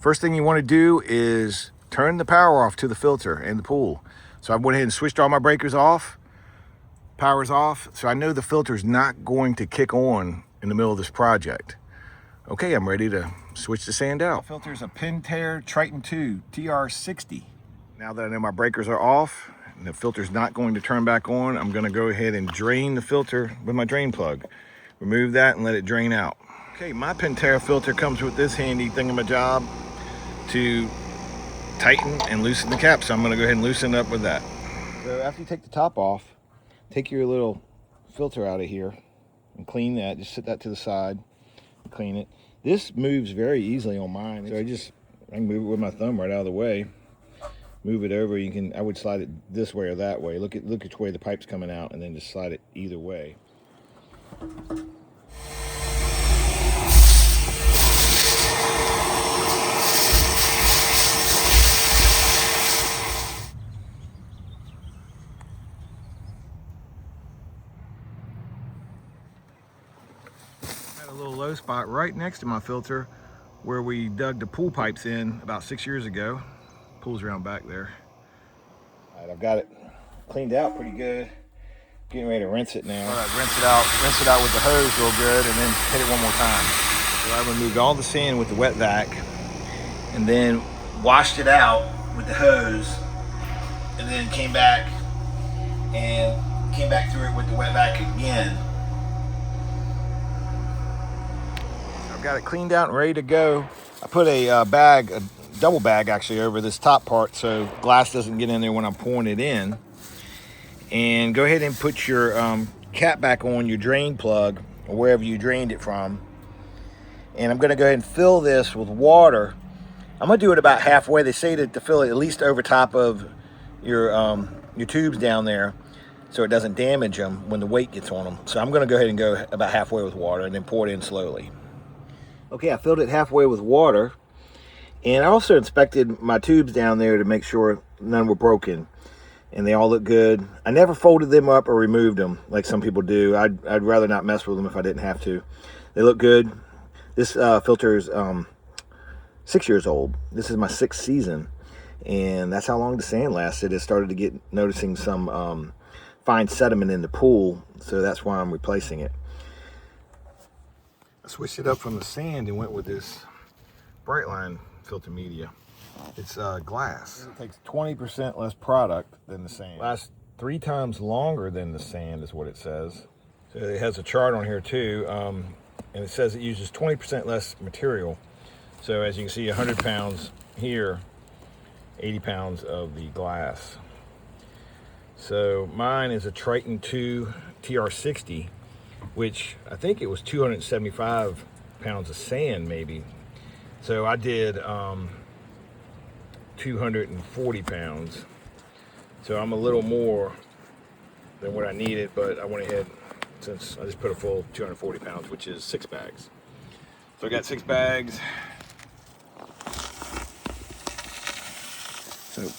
First thing you want to do is turn the power off to the filter and the pool. So I went ahead and switched all my breakers off, power's off, so I know the filter's not going to kick on in the middle of this project. Okay, I'm ready to switch the sand out. The filter's a Pentair Triton 2 TR60. Now that I know my breakers are off and the filter's not going to turn back on, I'm gonna go ahead and drain the filter with my drain plug. Remove that and let it drain out. Okay, my Pentair filter comes with this handy thingamajob to tighten and loosen the cap, so I'm gonna go ahead and loosen it up with that. So after you take the top off, take your little filter out of here and clean that. Just set that to the side and clean it. This moves very easily on mine, so I can move it with my thumb right out of the way. Move it over. I would slide it this way or that way. Look at which way the pipe's coming out, and then just slide it either way. Had a little low spot right next to my filter where we dug the pool pipes in about 6 years ago. Pool's around back there. All right, I've got it cleaned out pretty good. Getting ready to rinse it now. All right, rinse it out with the hose real good, and then hit it one more time. So I removed all the sand with the wet vac, and then washed it out with the hose, and then came back through it with the wet vac again. I've got it cleaned out and ready to go. I put a double bag actually over this top part so glass doesn't get in there when I'm pouring it in. And go ahead and put your cap back on your drain plug or wherever you drained it from. And I'm gonna go ahead and fill this with water. I'm gonna do it about halfway. They say to fill it at least over top of your tubes down there so it doesn't damage them when the weight gets on them. So I'm gonna go ahead and go about halfway with water and then pour it in slowly. Okay, I filled it halfway with water. And I also inspected my tubes down there to make sure none were broken, and they all look good. I never folded them up or removed them like some people do. I'd rather not mess with them if I didn't have to. They look good. This filter is 6 years old. This is my 6th season, and that's how long the sand lasted. It started to get noticing some fine sediment in the pool, so that's why I'm replacing it. I switched it up from the sand and went with this Brightline filter media. It's glass. It takes 20% less product than the sand. Lasts 3 times longer than the sand is what it says. So it has a chart on here too, and it says it uses 20% less material. So as you can see, 100 pounds here, 80 pounds of the glass. So mine is a Triton 2 TR60, which I think it was 275 pounds of sand maybe. So I did 240 pounds. So I'm a little more than what I needed, but I went ahead, since I just put a full 240 pounds, which is 6 bags. So I got 6 bags. So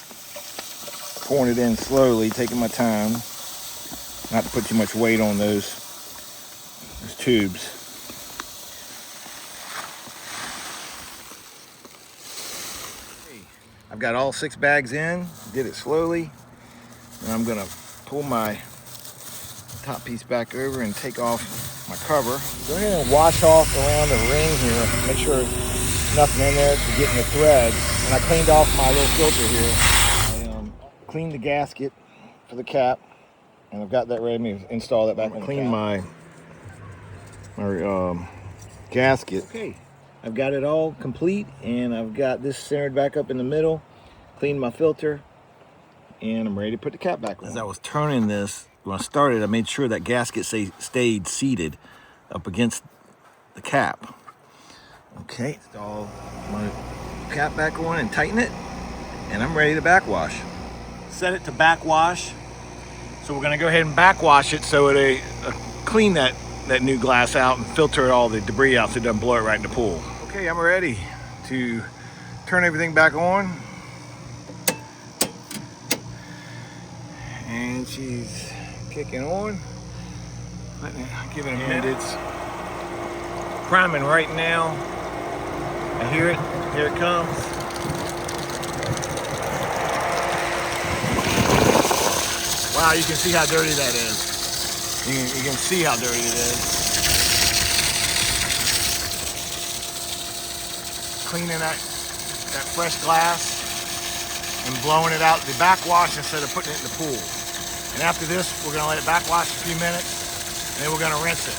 pouring it in slowly, taking my time, not to put too much weight on those tubes. I've got all 6 bags in, did it slowly, and I'm gonna pull my top piece back over and take off my cover. Go ahead and wash off around the ring here, make sure there's nothing in there to get in the threads. And I cleaned off my little filter here. I cleaned the gasket for the cap, and I've got that ready to install that back on. Clean my gasket. Okay. I've got it all complete, and I've got this centered back up in the middle, cleaned my filter, and I'm ready to put the cap back on. As I was turning this, when I started, I made sure that gasket stayed seated up against the cap. Okay, install my cap back on and tighten it, and I'm ready to backwash. Set it to backwash. So we're gonna go ahead and backwash it so it clean that new glass out and filter all the debris out so it doesn't blow it right in the pool. Okay, I'm ready to turn everything back on. And she's kicking on. Give it a minute. It's priming right now. I hear it. Here it comes. Wow, you can see how dirty that is. You can see how dirty it is. Cleaning that fresh glass and blowing it out the backwash instead of putting it in the pool. And after this, we're gonna let it backwash a few minutes, and then we're gonna rinse it.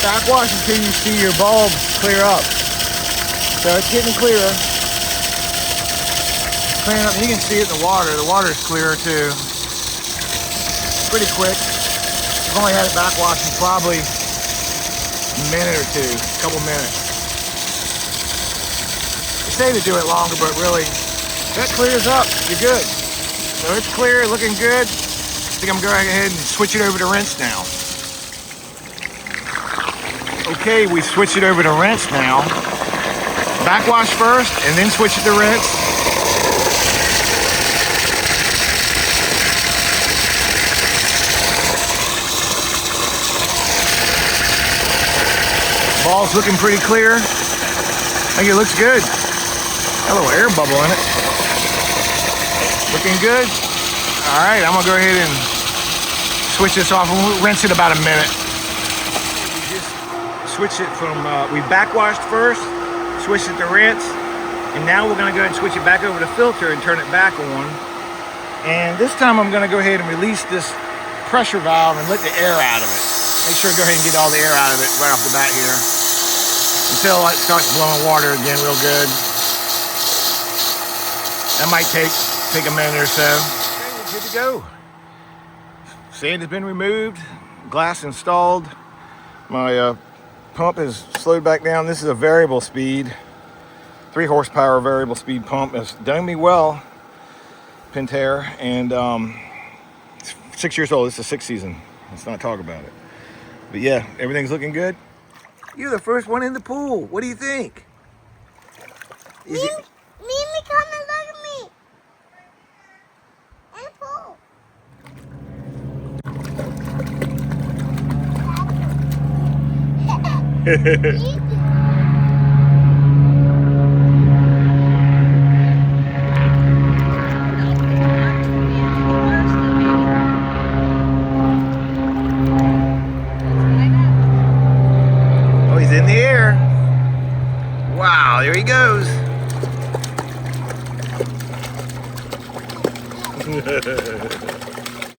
Backwash until you see your bulbs clear up. So it's getting clearer. Clearing up, you can see it in the water. The water's clearer too. Pretty quick. I've only had it backwashing probably a minute or two, a couple minutes. Say to do it longer, but really, that clears up, you're good. So it's clear, looking good. I think I'm going ahead and switch it over to rinse now. Okay, we switch it over to rinse now. Backwash first, and then switch it to rinse. Ball's looking pretty clear. I think it looks good. Got a little air bubble in it. Looking good. All right, I'm gonna go ahead and switch this off and we'll rinse it about a minute. We just switched it from, we backwashed first, switched it to rinse, and now we're gonna go ahead and switch it back over to filter and turn it back on. And this time I'm gonna go ahead and release this pressure valve and let the air out of it. Make sure to go ahead and get all the air out of it right off the bat here, until it starts blowing water again real good. That might take a minute or so. Okay, we're good to go. Sand has been removed, glass installed. My pump is slowed back down. This is a variable speed, 3 horsepower variable speed pump. It's done me well, Pentair, and it's 6 years old. It's the 6th season. Let's not talk about it. But yeah, everything's looking good. You're the first one in the pool. What do you think? Mimi, come and look at me. In the pool.